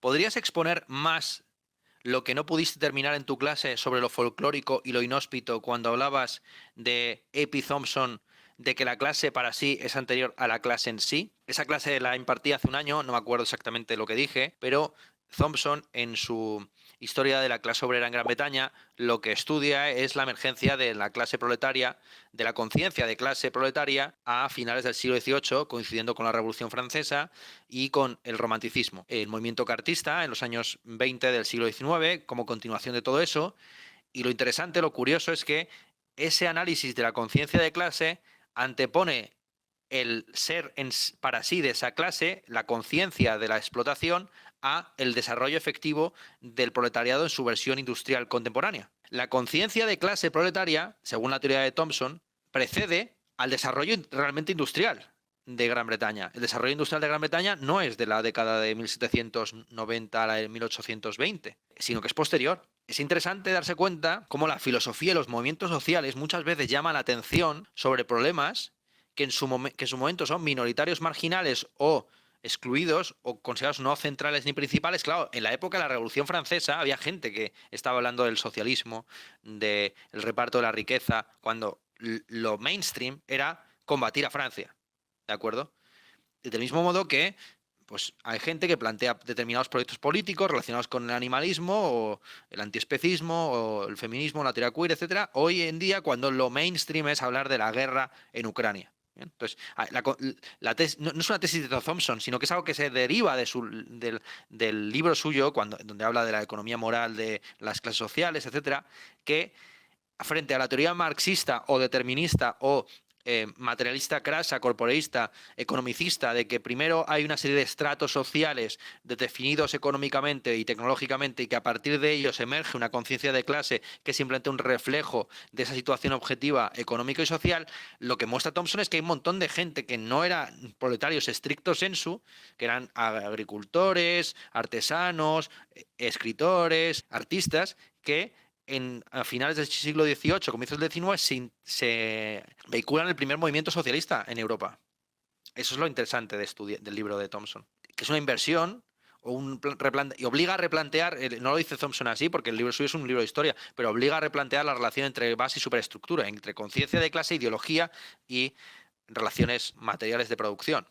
¿podrías exponer más lo que no pudiste terminar en tu clase sobre lo folclórico y lo inhóspito cuando hablabas de A.P. Thompson, de que la clase para sí es anterior a la clase en sí? Esa clase la impartí hace un año, no me acuerdo exactamente lo que dije, pero Thompson en su Historia de la clase obrera en Gran Bretaña lo que estudia es la emergencia de la clase proletaria, de la conciencia de clase proletaria a finales del siglo XVIII, coincidiendo con la Revolución Francesa y con el romanticismo. El movimiento cartista en los años 20 del siglo XIX, como continuación de todo eso, y lo interesante, lo curioso es que ese análisis de la conciencia de clase antepone el ser para sí de esa clase, la conciencia de la explotación, a el desarrollo efectivo del proletariado en su versión industrial contemporánea. La conciencia de clase proletaria, según la teoría de Thompson, precede al desarrollo realmente industrial de Gran Bretaña. El desarrollo industrial de Gran Bretaña no es de la década de 1790 a la de 1820, sino que es posterior. Es interesante darse cuenta cómo la filosofía y los movimientos sociales muchas veces llaman la atención sobre problemas que en su momento son minoritarios, marginales o excluidos o considerados no centrales ni principales. Claro, en la época de la Revolución Francesa había gente que estaba hablando del socialismo, del reparto de la riqueza, cuando lo mainstream era combatir a Francia, ¿de acuerdo? Del mismo modo que pues hay gente que plantea determinados proyectos políticos relacionados con el animalismo o el antiespecismo o el feminismo, la teoría queer, etcétera, hoy en día cuando lo mainstream es hablar de la guerra en Ucrania. ¿Bien? Entonces, no es una tesis de Thompson, sino que es algo que se deriva del libro suyo, donde habla de la economía moral de las clases sociales, etcétera, que frente a la teoría marxista o determinista o materialista crasa, corporeísta, economicista, de que primero hay una serie de estratos sociales definidos económicamente y tecnológicamente y que a partir de ellos emerge una conciencia de clase que es simplemente un reflejo de esa situación objetiva económica y social, lo que muestra Thompson es que hay un montón de gente que no eran proletarios stricto sensu, que eran agricultores, artesanos, escritores, artistas, que a finales del siglo XVIII, comienzos del XIX, se vehiculan el primer movimiento socialista en Europa. Eso es lo interesante del libro de Thompson, que es una inversión o y obliga a replantear, no lo dice Thompson así porque el libro suyo es un libro de historia, pero obliga a replantear la relación entre base y superestructura, entre conciencia de clase, ideología y relaciones materiales de producción.